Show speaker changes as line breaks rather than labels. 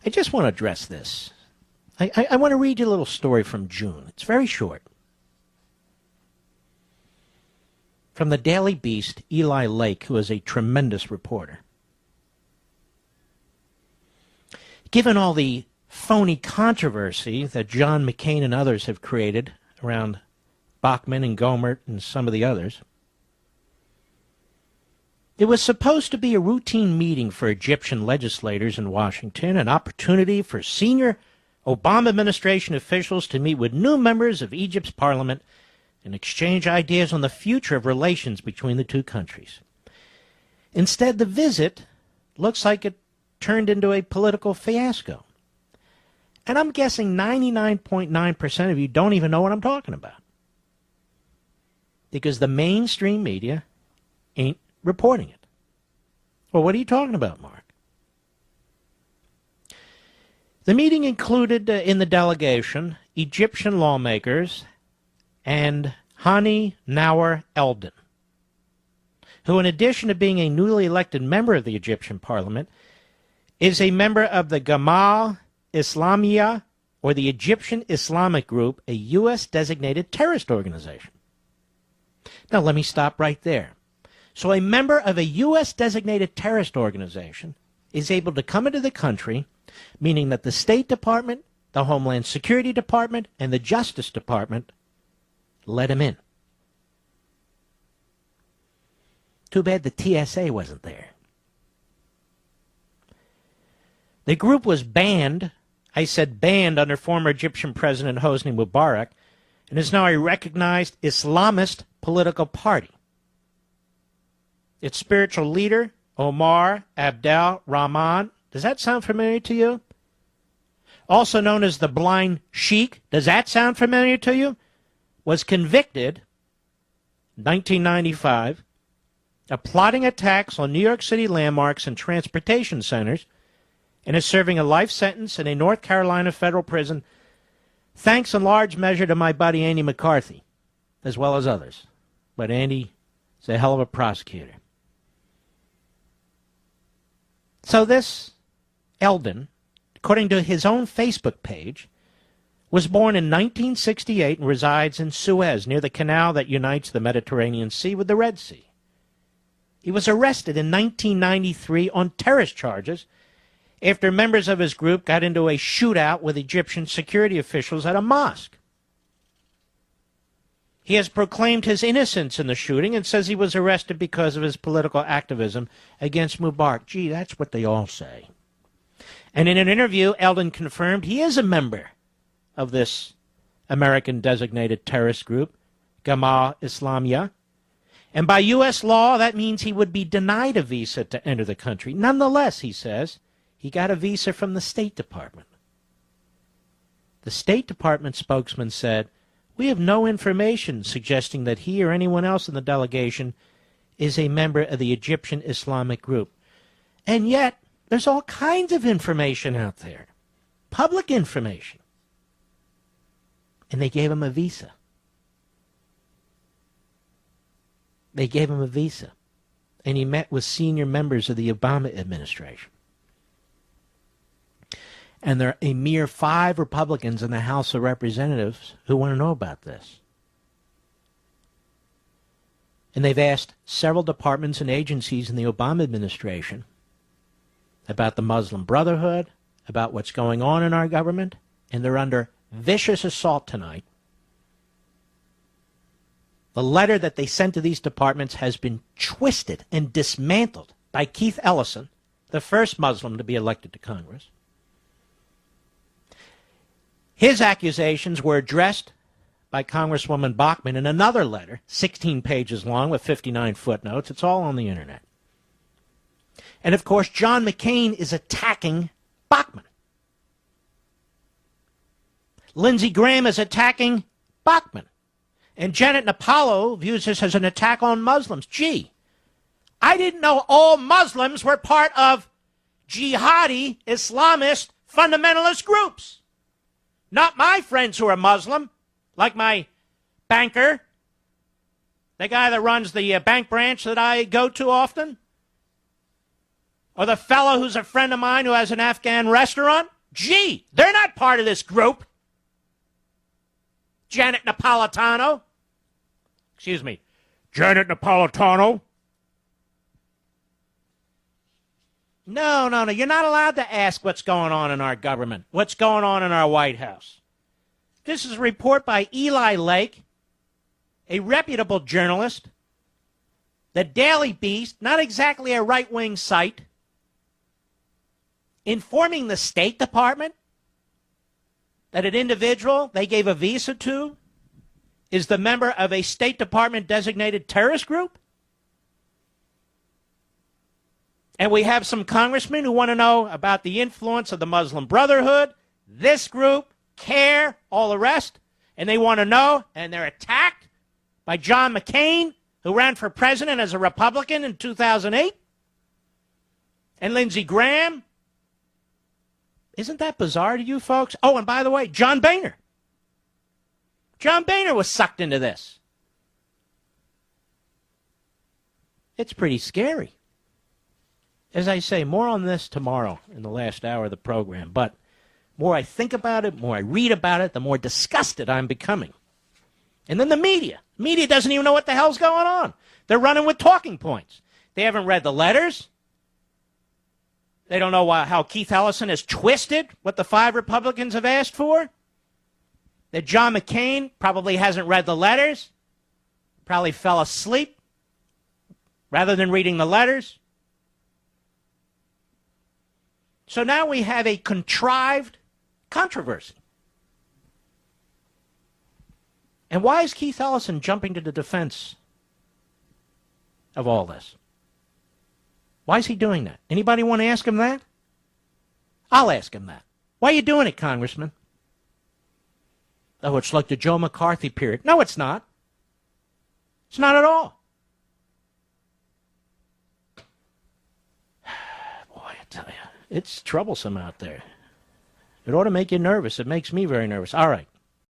I just want to address this. I want to read you a little story from June. It's very short. From the Daily Beast, Eli Lake, who is a tremendous reporter. Given all the phony controversy that John McCain and others have created around Bachmann and Gohmert and some of the others, it was supposed to be a routine meeting for Egyptian legislators in Washington, an opportunity for senior Obama administration officials to meet with new members of Egypt's parliament and exchange ideas on the future of relations between the two countries. Instead, the visit looks like it turned into a political fiasco. And I'm guessing 99.9% of you don't even know what I'm talking about. Because the mainstream media ain't reporting it. Well, what are you talking about, Mark? The meeting included in the delegation Egyptian lawmakers and Hani Nawar Eldon, who in addition to being a newly elected member of the Egyptian parliament, is a member of the Gamal Islamiyah, or the Egyptian Islamic Group, a U.S. designated terrorist organization. Now let me stop right there. So a member of a U.S. designated terrorist organization is able to come into the country, meaning that the State Department, the Homeland Security Department, and the Justice Department let him in. Too bad the TSA wasn't there. The group was banned, I said banned, under former Egyptian President Hosni Mubarak, and is now a recognized Islamist political party. Its spiritual leader, Omar Abdel Rahman, does that sound familiar to you? Also known as the Blind Sheikh, does that sound familiar to you? Was convicted in 1995 of plotting attacks on New York City landmarks and transportation centers, and is serving a life sentence in a North Carolina federal prison, thanks in large measure to my buddy Andy McCarthy, as well as others. But Andy is a hell of a prosecutor. So this Eldon, according to his own Facebook page, was born in 1968 and resides in Suez, near the canal that unites the Mediterranean Sea with the Red Sea. He was arrested in 1993 on terrorist charges after members of his group got into a shootout with Egyptian security officials at a mosque. He has proclaimed his innocence in the shooting and says he was arrested because of his political activism against Mubarak. Gee, that's what they all say. And in an interview, Eldon confirmed he is a member of this American designated terrorist group, Gamal Islamiyah. And by U.S. law, that means he would be denied a visa to enter the country. Nonetheless, he says, he got a visa from the State Department. The State Department spokesman said, "We have no information suggesting that he or anyone else in the delegation is a member of the Egyptian Islamic group." And yet, there's all kinds of information out there. Public information. And they gave him a visa. They gave him a visa. And he met with senior members of the Obama administration. And there are a mere 5 Republicans in the House of Representatives who want to know about this. And they've asked several departments and agencies in the Obama administration about the Muslim Brotherhood, about what's going on in our government, and they're under vicious assault tonight. The letter that they sent to these departments has been twisted and dismantled by Keith Ellison, the first Muslim to be elected to Congress. His accusations were addressed by Congresswoman Bachmann in another letter, 16 pages long with 59 footnotes. It's all on the internet. And of course, John McCain is attacking Bachmann. Lindsey Graham is attacking Bachmann. And Janet Napalo views this as an attack on Muslims. Gee, I didn't know all Muslims were part of jihadi, Islamist, fundamentalist groups. Not my friends who are Muslim, like my banker, the guy that runs the bank branch that I go to often. Or the fellow who's a friend of mine who has an Afghan restaurant? Gee, they're not part of this group. Janet Napolitano. Excuse me. Janet Napolitano. No. You're not allowed to ask what's going on in our government, what's going on in our White House. This is a report by Eli Lake, a reputable journalist. The Daily Beast, not exactly a right-wing site, informing the State Department that an individual they gave a visa to is the member of a State Department designated terrorist group? And we have some congressmen who want to know about the influence of the Muslim Brotherhood, this group, CARE, all the rest, and they want to know, and they're attacked by John McCain, who ran for president as a Republican in 2008, and Lindsey Graham. Isn't that bizarre to you folks? Oh, and by the way, John Boehner. John Boehner was sucked into this. It's pretty scary. As I say, more on this tomorrow in the last hour of the program. But more I think about it, more I read about it, the more disgusted I'm becoming. And then the media. Media doesn't even know what the hell's going on. They're running with talking points. They haven't read the letters. They don't know how Keith Ellison has twisted what the 5 Republicans have asked for. That John McCain probably hasn't read the letters. Probably fell asleep rather than reading the letters. So now we have a contrived controversy. And why is Keith Ellison jumping to the defense of all this? Why is he doing that? Anybody want to ask him that? I'll ask him that. Why are you doing it, Congressman? Oh, it's like the Joe McCarthy period. No, it's not. It's not at all. Boy, I tell you, it's troublesome out there. It ought to make you nervous. It makes me very nervous. All right.